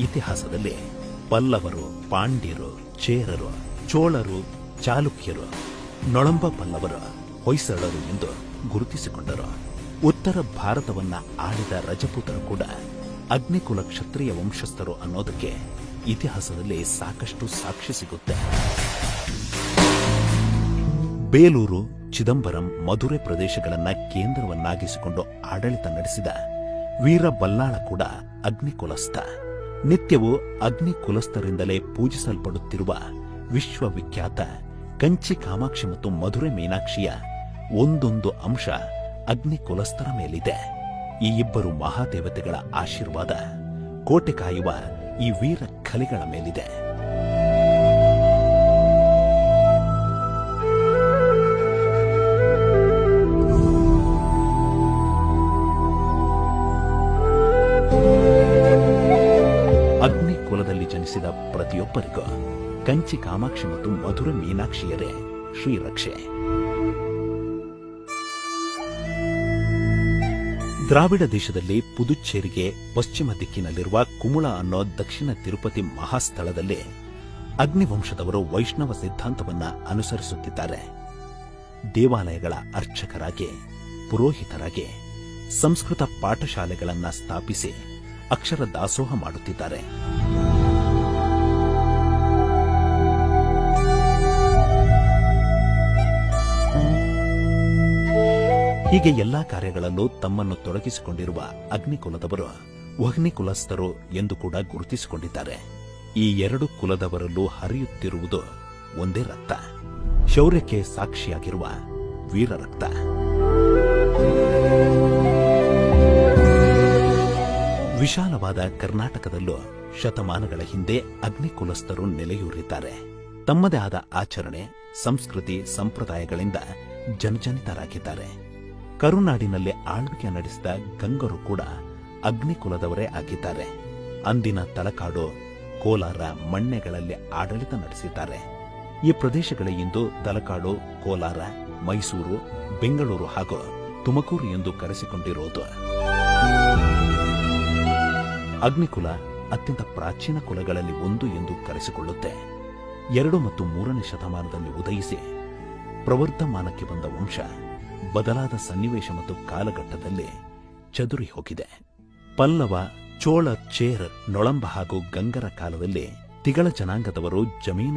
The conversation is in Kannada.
ಇತಿಹಾಸದಲ್ಲಿ ಪಲ್ಲವರು, ಪಾಂಡ್ಯರು, ಚೇರರು, ಚೋಳರು, ಚಾಲುಕ್ಯರು, ನೊಳಂಬ ಪಲ್ಲವರು, ಹೊಯ್ಸಳರು ಎಂದು ಗುರುತಿಸಿಕೊಂಡರು. ಉತ್ತರ ಭಾರತವನ್ನ ಆಳಿದ ರಜಪೂತರು ಕೂಡ ಅಗ್ನಿಕುಲ ಕ್ಷತ್ರಿಯ ವಂಶಸ್ಥರು ಅನ್ನೋದಕ್ಕೆ ಇತಿಹಾಸದಲ್ಲಿ ಸಾಕಷ್ಟು ಸಾಕ್ಷಿ ಸಿಗುತ್ತೆ. ಬೇಲೂರು, ಚಿದಂಬರಂ, ಮಧುರೆ ಪ್ರದೇಶಗಳನ್ನ ಕೇಂದ್ರವನ್ನಾಗಿಸಿಕೊಂಡು ಆಡಳಿತ ನಡೆಸಿದ ವೀರ ಬಲ್ಲಾಳ ಕೂಡ ಅಗ್ನಿಕುಲಸ್ಥ. ನಿತ್ಯವೂ ಅಗ್ನಿಕುಲಸ್ಥರಿಂದಲೇ ಪೂಜಿಸಲ್ಪಡುತ್ತಿರುವ ವಿಶ್ವವಿಖ್ಯಾತ ಕಂಚಿ ಕಾಮಾಕ್ಷಿ ಮತ್ತು ಮಧುರೆ ಮೀನಾಕ್ಷಿಯ ಒಂದೊಂದು ಅಂಶ ಅಗ್ನಿಕುಲಸ್ಥರ ಮೇಲಿದೆ. ಈ ಇಬ್ಬರು ಮಹಾದೇವತೆಗಳ ಆಶೀರ್ವಾದ ಕೋಟೆ ಕಾಯುವ ಈ ವೀರ ಖಲಿಗಳ ಮೇಲಿದೆ. ಅಗ್ನಿಕುಲದಲ್ಲಿ ಜನಿಸಿದ ಪ್ರತಿಯೊಬ್ಬರಿಗೂ ಕಂಚಿ ಕಾಮಾಕ್ಷಿ ಮತ್ತು ಮಧುರೆ ಮೀನಾಕ್ಷಿಯರೇ ಶ್ರೀರಕ್ಷೆ. ದ್ರಾವಿಡ ದೇಶದಲ್ಲಿ ಪುದುಚೇರಿಗೆ ಪಶ್ಚಿಮ ದಿಕ್ಕಿನಲ್ಲಿರುವ ಕುಮುಳ ಅನ್ನೋ ದಕ್ಷಿಣ ತಿರುಪತಿ ಮಹಾಸ್ಥಳದಲ್ಲಿ ಅಗ್ನಿವಂಶದವರು ವೈಷ್ಣವ ಸಿದ್ಧಾಂತವನ್ನ ಅನುಸರಿಸುತ್ತಿದ್ದಾರೆ. ದೇವಾಲಯಗಳ ಅರ್ಚಕರಾಗಿ, ಪುರೋಹಿತರಾಗಿ ಸಂಸ್ಕೃತ ಪಾಠಶಾಲೆಗಳನ್ನ ಸ್ಥಾಪಿಸಿ ಅಕ್ಷರ ದಾಸೋಹ ಮಾಡುತ್ತಿದ್ದಾರೆ. ಹೀಗೆ ಎಲ್ಲಾ ಕಾರ್ಯಗಳಲ್ಲೂ ತಮ್ಮನ್ನು ತೊಡಗಿಸಿಕೊಂಡಿರುವ ಅಗ್ನಿಕುಲದವರು ವಹ್ನಿಕುಲಸ್ಥರು ಎಂದು ಕೂಡ ಗುರುತಿಸಿಕೊಂಡಿದ್ದಾರೆ. ಈ ಎರಡು ಕುಲದವರಲ್ಲೂ ಹರಿಯುತ್ತಿರುವುದು ಒಂದೇ ರಕ್ತ, ಶೌರ್ಯಕ್ಕೆ ಸಾಕ್ಷಿಯಾಗಿರುವ ವೀರ ರಕ್ತ. ವಿಶಾಲವಾದ ಕರ್ನಾಟಕದಲ್ಲೂ ಶತಮಾನಗಳ ಹಿಂದೆ ಅಗ್ನಿಕುಲಸ್ಥರು ನೆಲೆಯೂರಿದ್ದಾರೆ. ತಮ್ಮದೇ ಆದ ಆಚರಣೆ, ಸಂಸ್ಕೃತಿ, ಸಂಪ್ರದಾಯಗಳಿಂದ ಜನಜನಿತರಾಗಿದ್ದಾರೆ. ಕರುನಾಡಿನಲ್ಲಿ ಆಳ್ವಿಕೆ ನಡೆಸಿದ ಗಂಗರು ಕೂಡ ಅಗ್ನಿಕುಲದವರೇ ಆಗಿದ್ದಾರೆ. ಅಂದಿನ ತಲಕಾಡು, ಕೋಲಾರ, ಮಣ್ಣೆಗಳಲ್ಲಿ ಆಡಳಿತ ನಡೆಸಿದ್ದಾರೆ. ಈ ಪ್ರದೇಶಗಳೇ ಇಂದು ತಲಕಾಡು, ಕೋಲಾರ, ಮೈಸೂರು, ಬೆಂಗಳೂರು ಹಾಗೂ ತುಮಕೂರು ಎಂದು ಕರೆಸಿಕೊಂಡಿರುವುದು. ಅಗ್ನಿಕುಲ ಅತ್ಯಂತ ಪ್ರಾಚೀನ ಕುಲಗಳಲ್ಲಿ ಒಂದು ಎಂದು ಕರೆಸಿಕೊಳ್ಳುತ್ತೆ. 2 ಮತ್ತು 3ನೇ ಶತಮಾನದಲ್ಲಿ ಉದಯಿಸಿ ಪ್ರವರ್ಧಮಾನಕ್ಕೆ ಬಂದ ವಂಶ ಬದಲಾದ ಸನ್ನಿವೇಶ ಮತ್ತು ಕಾಲಘಟ್ಟದಲ್ಲಿ ಚದುರಿ ಹೋಗಿದೆ. ಪಲ್ಲವ, ಚೋಳ, ಚೇರ, ನೊಳಂಬ ಹಾಗೂ ಗಂಗರ ಕಾಲದಲ್ಲಿ ತಿಗಳ ಜನಾಂಗದವರು ಜಮೀನು